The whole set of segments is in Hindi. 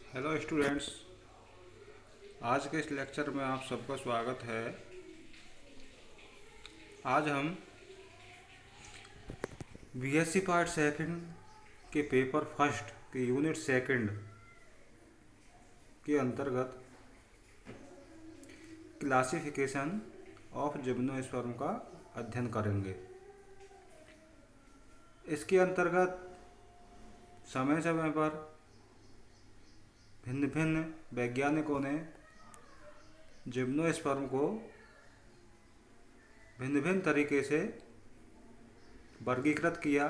Hello students. आज के इस लेक्चर में आप सबका स्वागत है। आज हम बीएससी पार्ट सेकंड के पेपर फर्स्ट के यूनिट सेकंड के अंतर्गत क्लासिफिकेशन ऑफ जिम्नोस्पर्म का अध्ययन करेंगे। इसके अंतर्गत समय समय पर भिन्न भिन्न वैज्ञानिकों ने जिम्नोस्पर्म को भिन्न भिन्न तरीके से वर्गीकृत किया।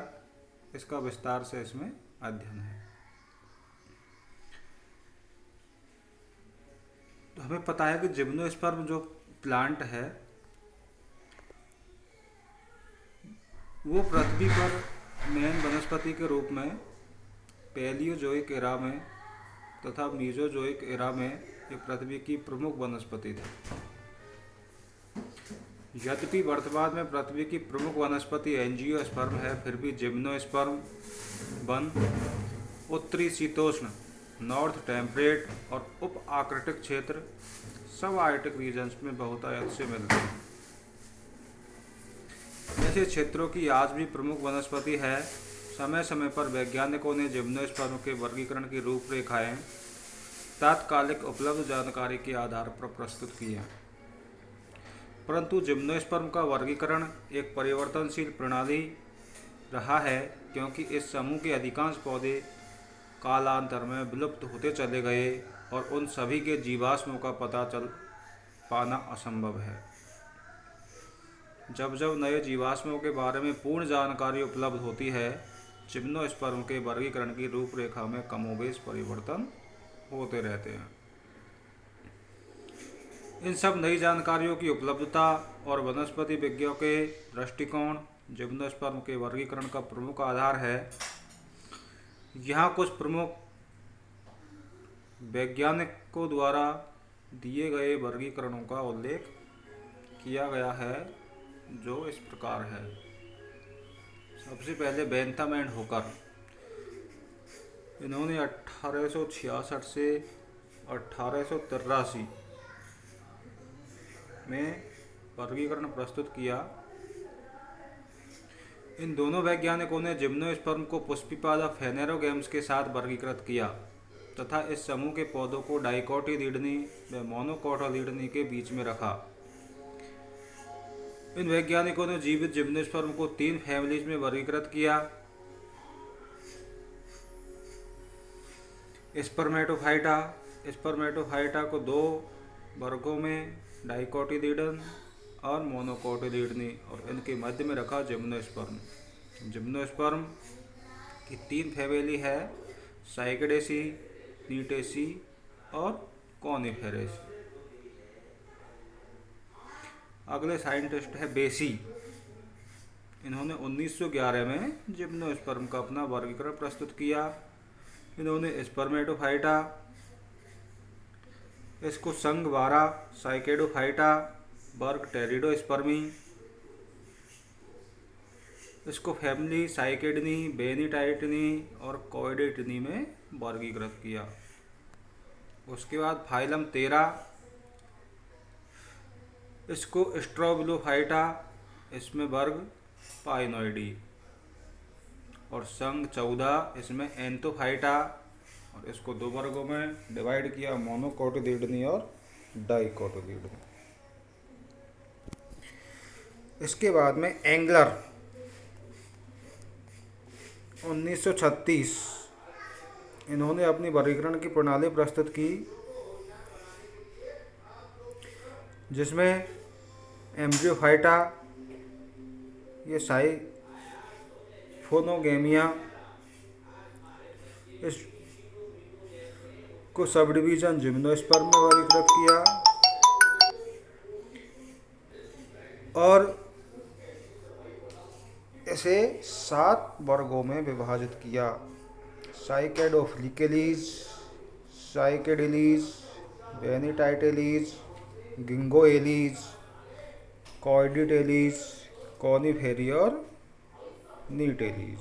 इसका विस्तार से इसमें अध्ययन है। तो हमें पता है कि जिम्नोस्पर्म जो प्लांट है वो पृथ्वी पर मेन वनस्पति के रूप में पैलियोजोइक एरा में तथा मीजोजोइक एरा में एक पृथ्वी की प्रमुख वनस्पति थी। यद्यपि वर्तमान में पृथ्वी की प्रमुख वनस्पति एंजियोस्पर्म है, फिर भी जिम्नोस्पर्म वन उत्तरी शीतोष्ण नॉर्थ टेम्परेट और उप आर्कटिक क्षेत्र सब आर्कटिक रीजन्स में बहुतायत से मिलते हैं। ऐसे क्षेत्रों की आज भी प्रमुख वनस्पति है। समय समय पर वैज्ञानिकों ने जिम्नोस्पर्म के वर्गीकरण की रूपरेखाएं तात्कालिक उपलब्ध जानकारी के आधार पर प्रस्तुत की हैं, परंतु जिम्नोस्पर्म का वर्गीकरण एक परिवर्तनशील प्रणाली रहा है, क्योंकि इस समूह के अधिकांश पौधे कालांतर में विलुप्त होते चले गए और उन सभी के जीवाश्मों का पता चल पाना असंभव है। जब जब नए जीवाश्मों के बारे में पूर्ण जानकारी उपलब्ध होती है, जिम्नोस्पर्म के वर्गीकरण की रूपरेखा में कमोबेश परिवर्तन होते रहते हैं। इन सब नई जानकारियों की उपलब्धता और वनस्पति विज्ञों के दृष्टिकोण जिम्नोस्पर्म के वर्गीकरण का प्रमुख आधार है। यहाँ कुछ प्रमुख वैज्ञानिकों द्वारा दिए गए वर्गीकरणों का उल्लेख किया गया है, जो इस प्रकार है। सबसे पहले बेंथम एंड हुकर, इन्होंने 1866 से 1883 में वर्गीकरण प्रस्तुत किया। इन दोनों वैज्ञानिकों ने जिम्नोस्पर्म को पुष्पिपादा फेनेरोगैम्स के साथ वर्गीकृत किया तथा इस समूह के पौधों को डाइकोटिलीडनी व मोनोकोटिलीडनी के बीच में रखा। इन वैज्ञानिकों ने जीवित जिम्नोस्पर्म को 3 फैमिलीज में वर्गीकृत किया। स्पर्मेटोफाइटा को 2 वर्गों में डाइकोटिलीडन और मोनोकोटिलीडनी, और इनके मध्य में रखा जिम्नोस्पर्म। जिम्नोस्पर्म की 3 फैमिली है, साइकेडेसी, नीटेसी और कॉनिफेरेसी। अगले साइंटिस्ट है बेसी। इन्होंने 1911 में जिम्नोस्पर्म का अपना वर्गीकरण प्रस्तुत किया। इन्होंने स्पर्मेटोफाइटा, इसको संघ 12 साइकेडोफाइटा वर्ग टेरिडोस्पर्मी, इसको फैमिली साइकेडनी, बेनिटाइटनी और कॉइडेटनी में वर्गीकृत किया। उसके बाद फाइलम 13, इसको स्ट्रोबिलोफाइटा, इसमें वर्ग पाइनोइडी, और संघ 14 इसमें एंथोफाइटा, और इसको 2 वर्गों में डिवाइड किया, मोनोकोटिलीडनी और डाइकोटिलीडनी। इसके बाद में एंगलर 1936, इन्होंने अपनी वर्गीकरण की प्रणाली प्रस्तुत की, जिसमें एम्ब्रियोफाइटा, ये साइफोनोगेमिया, इसको सब डिवीजन जिम्नोस्पर्म में वर्गीकृत किया और इसे 7 वर्गों में विभाजित किया। साइकेडोफिलिकेलीज, साइकेडेलीज, बेनिटाइटेलीज, गिंगोएलीज, कॉइडिटेलीज, कॉनिफेरी और नीटेलीज।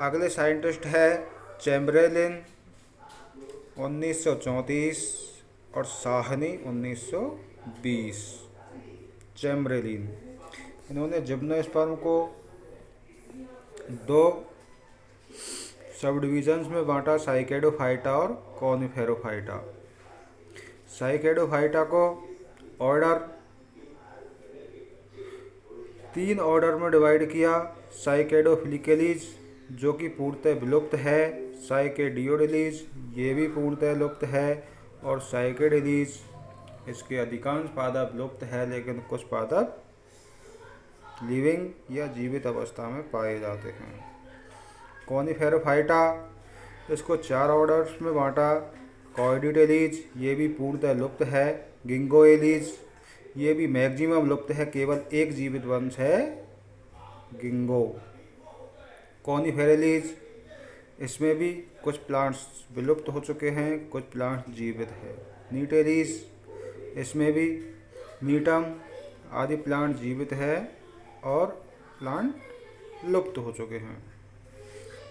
अगले साइंटिस्ट है चैम्बरलेन 1934 और साहनी 1920। चैम्बरलेन, इन्होंने जिम्नोस्पर्म को दो सब डिविजन्स में बांटा, साइकेडोफाइटा और कॉनिफेरोफाइटा। साइकेडोफाइटा को ऑर्डर 3 ऑर्डर में डिवाइड किया। साइकेडोफिलिकेलीज जो कि पूर्णतः विलुप्त है, साइकेडियोडेलीज ये भी पूर्णतः लुप्त है, और साइकेडेलीज इसके अधिकांश पादप विलुप्त है, लेकिन कुछ पादप लिविंग या जीवित अवस्था में पाए जाते हैं। कॉनिफेरोफाइटा, इसको 4 ऑर्डर्स में बांटा। कॉर्डिटेलीज ये भी पूर्णतः लुप्त है। गिंगोएलीज ये भी मैक्सिमम लुप्त है, केवल एक जीवित वंश है गिंगो। कॉनिफेरेलीज, इसमें भी कुछ प्लांट्स विलुप्त हो चुके हैं, कुछ प्लांट्स जीवित है। नीटेलीज, इसमें भी नीटम आदि प्लांट जीवित है और प्लांट लुप्त हो चुके हैं।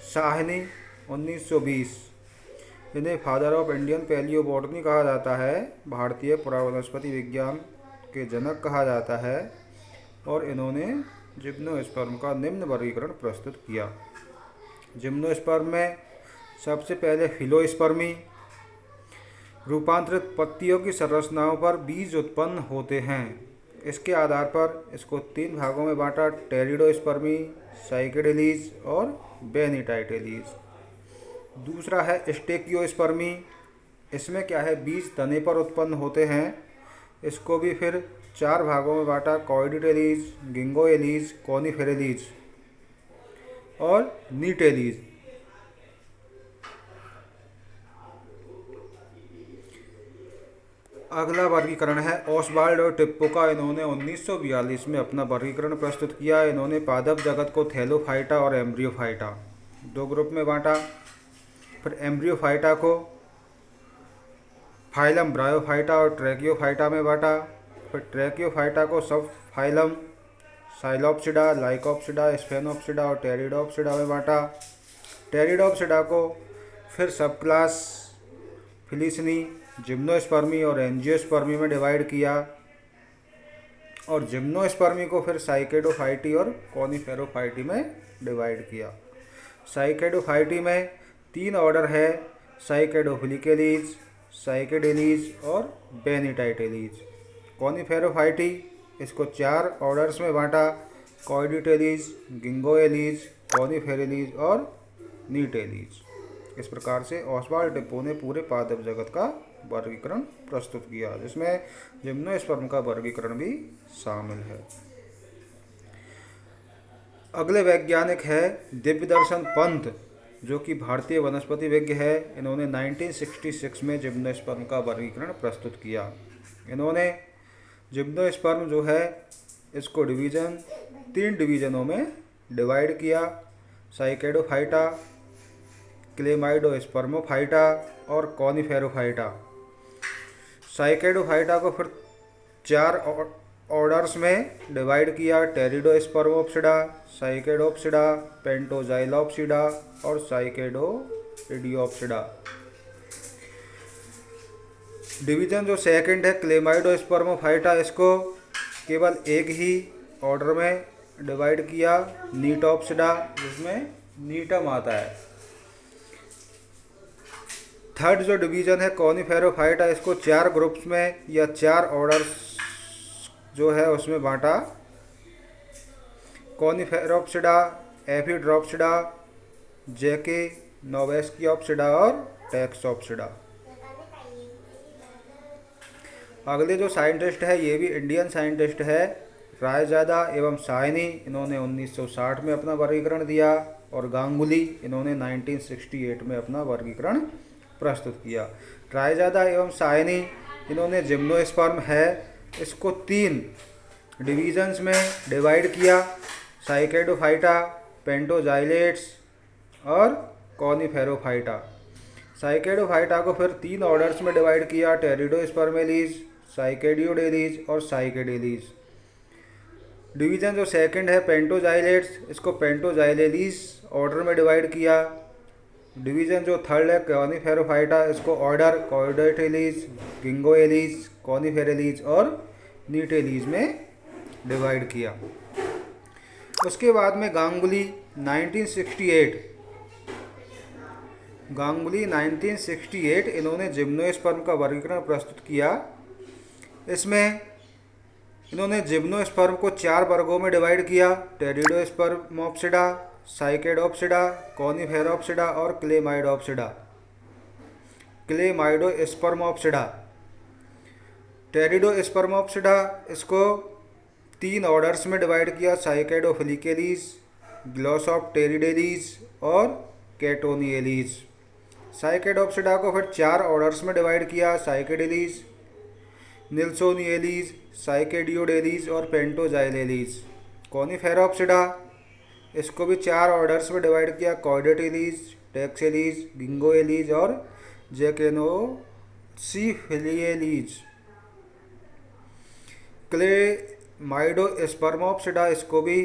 साहनी 1920, इन्हें फादर ऑफ इंडियन पैलियोबॉटनी कहा जाता है, भारतीय पुरावनस्पति विज्ञान के जनक कहा जाता है, और इन्होंने जिम्नोस्पर्म का निम्न वर्गीकरण प्रस्तुत किया। जिम्नोस्पर्म में सबसे पहले फिलोस्पर्मी, रूपांतरित पत्तियों की संरचनाओं पर बीज उत्पन्न होते हैं। इसके आधार पर इसको 3 भागों में बांटा, टेरिडोस्पर्मी, साइकेडेलीज और बेनिटाइटेलीज। दूसरा है स्टेकियोस्पर्मी, इसमें क्या है, बीज तने पर उत्पन्न होते हैं। इसको भी फिर 4 भागों में बांटा, कॉर्डिटेलीज, गिंगोएलीज, कॉनिफेरेलीज और नीटेलीज। अगला वर्गीकरण है ओसवाल्ड और टिप्पो का। इन्होंने 1942 में अपना वर्गीकरण प्रस्तुत किया। इन्होंने पादप जगत को थैलोफाइटा और एम्ब्रियोफाइटा 2 ग्रुप में बांटा। फिर एम्ब्रियोफाइटा को फाइलम ब्रायोफाइटा और ट्रैकियोफाइटा में बांटा। फिर ट्रैकियोफाइटा को सब फाइलम साइलोप्सिडा, लाइकोप्सिडा, स्फेनोप्सिडा और टेरिडोप्सिडा में बांटा। टेरिडोप्सिडा को फिर सब क्लास फिलिसनी, जिम्नोस्पर्मी और एंजियोस्पर्मी में डिवाइड किया, और जिम्नोस्पर्मी को फिर साइकेडोफाइटी और कॉनिफेरोफाइटी में डिवाइड किया। साइकेडोफाइटी में 3 ऑर्डर है, साइकेडोफिलिकेलीज, साइकेडेलीज और बेनिटाइटेलीज। कॉनिफेरोफाइटी, इसको 4 ऑर्डर्स में बांटा, कॉर्डिटेलीज, गिंगोएलीज, कॉनिफेरेलीज और नीटेलीज। इस प्रकार से ओसवाल्ड टिप्पो ने पूरे पादप जगत का वर्गीकरण प्रस्तुत किया, जिसमें जिम्नोस्पर्म का वर्गीकरण भी शामिल है। अगले वैज्ञानिक है दिव्यदर्शन पंत, जो कि भारतीय वनस्पति विज्ञ है। इन्होंने 1966 में जिम्नोस्पर्म का वर्गीकरण प्रस्तुत किया। इन्होंने जिम्नोस्पर्म जो है इसको 3 डिवीजनों में डिवाइड किया, साइकेडोफाइटा, क्लेमाइडोस्पर्मोफाइटा और कॉनिफेरोफाइटा। साइकेडोफाइटा को फिर 4 ऑर्डर्स में डिवाइड किया, टेरिडोस्पर्मोप्सिडा, साइकेडोप्सिडा, पेंटोजाइलोप्सिडा और साइकेडोइडियोप्सिडा। डिवीजन जो सेकंड है क्लेमाइडोस्पर्मोफाइटा, इसको केवल एक ही ऑर्डर में डिवाइड किया, नीटोप्सिडा, जिसमें नीटम आता है। थर्ड जो डिवीज़न है कॉनिफेरोफाइटा, इसको 4 ग्रुप्स में या 4 ऑर्डर्स जो है उसमें बांटा, कॉनिफेरोप्सिडा, एफिड्रोप्सिडा, जेके, नोवेस्कियोप्सिडा और टेक्सोप्सिडा। अगले जो साइंटिस्ट है ये भी इंडियन साइंटिस्ट है, रायजादा एवं सायनी। इन्होंने 1960 में अपना वर्गीकरण दिया, और गांगुली इन्होंने 1968 में अपना वर्गीकरण प्रस्तुत किया। रायजादा एवं सायनी इन्होंने जिम्नोस्पर्म है इसको 3 डिवीजन्स में डिवाइड किया, साइकेडोफाइटा, पेंटोजाइलेट्स और कॉनिफेरोफाइटा। साइकेडोफाइटा को फिर 3 ऑर्डर्स में डिवाइड किया, टेरिडोस्पर्मेलीज, साइकेडियोडेलीज और साइकेडेलीज। डिवीज़न जो सेकंड है पेंटोजाइलेट्स, इसको पेंटोजाइलेलीज ऑर्डर में डिवाइड किया। डिवीज़न जो थर्ड है कॉनिफेरोफाइटा, इसको ऑर्डर कॉर्डेटेलीज, गिंगोएलीज, कॉनिफेरेलीज और नीटेलीज में डिवाइड किया। उसके बाद में गांगुली 1968 इन्होंने जिम्नोस्पर्म का वर्गीकरण प्रस्तुत किया। इसमें इन्होंने जिम्नोस्पर्म को 4 वर्गों में डिवाइड किया: टेरिडोस्पर्मोप्सिडा, साइकेडोप्सिडा, कॉनिफेरोप्सिडा और क्लेमाइडोस्पर्मोप्सिडा। टेरिडोस्पर्मोप्सिडा इसको 3 ऑर्डर्स में डिवाइड किया: साइकेडोफिलिकेलीज, ग्लोसोप्टेरिडेलीज और कैटोनिएलीज। साइकेडोप्सिडा को फिर 4 ऑर्डर्स में डिवाइड किया: साइकेडेलीज, निल्सोनिएलीज, साइकेडियोडेलीज और पेंटोजाइलेलीज। कॉनिफेरोप्सिडा इसको भी 4 ऑर्डर्स में डिवाइड किया: कॉर्डेटेलीज, टेक्सेलीज, गिंगोएलीज और जैकेनोसिफिलिएलीज। क्लेमाइडोस्पर्मोप्सिडा इसको भी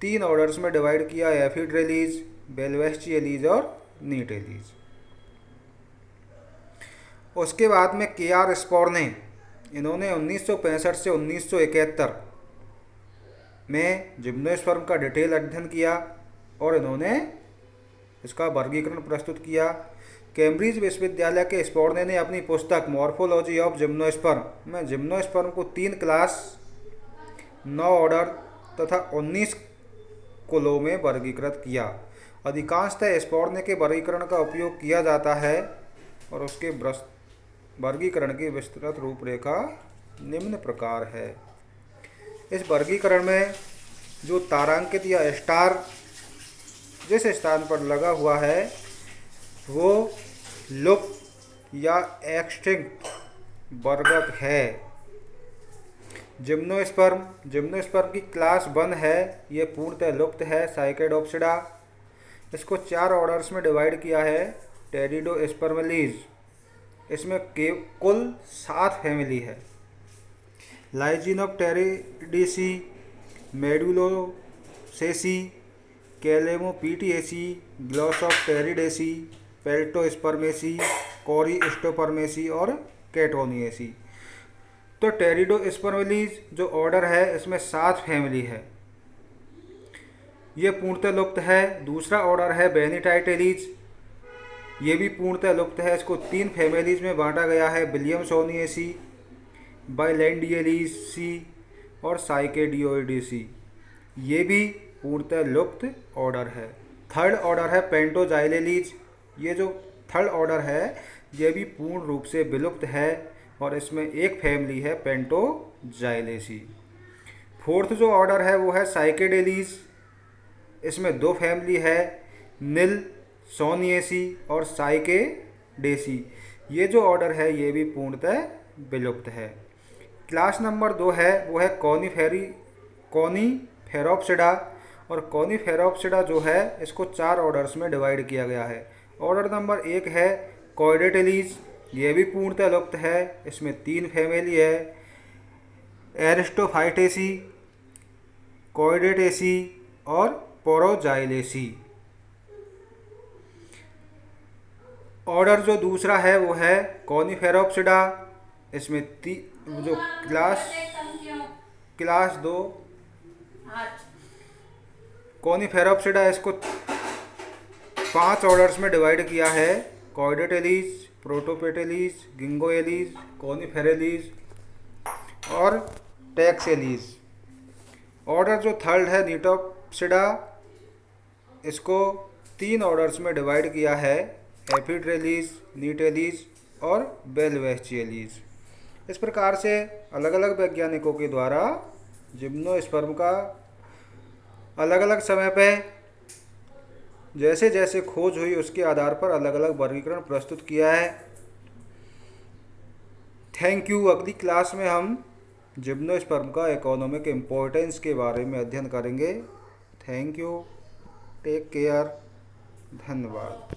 3 ऑर्डर्स में डिवाइड किया: एफिड्रेलीज, बेल्वेस्चिएलीज और नीटेलीज। उसके बाद में केआर स्पोर्ने इन्होंने 1965 से 1971 में जिम्नोस्पर्म का डिटेल अध्ययन किया और इन्होंने इसका वर्गीकरण प्रस्तुत किया। कैम्ब्रिज विश्वविद्यालय के स्पोर्ने ने अपनी पुस्तक मॉर्फोलॉजी ऑफ जिम्नोस्पर्म में जिम्नोस्पर्म को 3 क्लास, 9 ऑर्डर तथा 19 कुलों में वर्गीकृत किया। अधिकांशतः स्पोर्ने के वर्गीकरण का उपयोग किया जाता है और उसके वर्गीकरण की विस्तृत रूपरेखा निम्न प्रकार है। इस वर्गीकरण में जो तारांकित या स्टार जिस स्थान पर लगा हुआ है वो लुप्त या एक्सटिंक्ट वर्गक है। जिम्नोस्पर्म की क्लास 1 है, ये पूर्णतः लुप्त है। साइकेडोप्सिडा इसको 4 ऑर्डर्स में डिवाइड किया है: टेरिडोस्पर्मेलीज, इसमें कुल 7 फैमिली है: लाइजिनोप्टेरिडेसी, मेडुलोसेसी, कैलेमोपीटिएसी, ग्लोसोप्टेरिडेसी, पेल्टोस्पर्मेसी, कोरिस्टोपर्मेसी और कैटोनिएसी। तो टेरिडोस्पर्मेलीज जो ऑर्डर है इसमें 7 फैमिली है, ये पूर्णतः लुप्त है। दूसरा ऑर्डर है बेनिटाइटेलीज, ये भी पूर्णतः लुप्त है। इसको 3 फैमिलीज में बांटा गया है: विलियमसोनिएसी, बाइलैंडियलीसी और साइकेडियोइडेसी। ये भी पूर्णतः लुप्त ऑर्डर है। थर्ड ऑर्डर है पेंटोजाइलेलीज, ये जो थर्ड ऑर्डर है ये भी पूर्ण रूप से विलुप्त है और इसमें एक फैमिली है पेंटोजाइलेसी। फोर्थ जो ऑर्डर है वो है साइकेडेलीज, इसमें 2 फैमिली है: निल्सोनिएसी और साइकेडेसी। ये जो ऑर्डर है ये भी पूर्णतः विलुप्त है। क्लास नंबर 2 है वो है कॉनिफेरोप्सिडा, और कॉनिफेरोप्सिडा जो है इसको 4 ऑर्डर्स में डिवाइड किया गया है। ऑर्डर नंबर 1 है कॉर्डेटेलीज, ये भी पूर्णतः लुप्त है। इसमें 3 फैमिली है: एरिस्टोफाइटेसी, कॉर्डेटेसी और पोरोजाइलेसी। ऑर्डर जो दूसरा है वो है कॉनिफेरोप्सिडा, इसमें जो क्लास 2 कॉनिफेरोप्सिडा, इसको 5 ऑर्डर्स में डिवाइड किया है: कॉर्डेटेलीज, प्रोटोपेटेलीज, गिंगोएलीज, कॉनिफेरेलीज और टेक्सेलीज। ऑर्डर जो थर्ड है नीटोप्सिडा, इसको 3 ऑर्डर्स में डिवाइड किया है: एफिड्रेलीज, नीटेलीज और बेल्वेस्चिएलीज। इस प्रकार से अलग अलग वैज्ञानिकों के द्वारा जिम्नोस्पर्म का अलग अलग समय पे जैसे जैसे खोज हुई उसके आधार पर अलग अलग वर्गीकरण प्रस्तुत किया है। Thank you. अगली क्लास में हम जिम्नोस्पर्म का इकोनॉमिक इम्पोर्टेंस के बारे में अध्ययन करेंगे। थैंक यू, टेक केयर, धन्यवाद।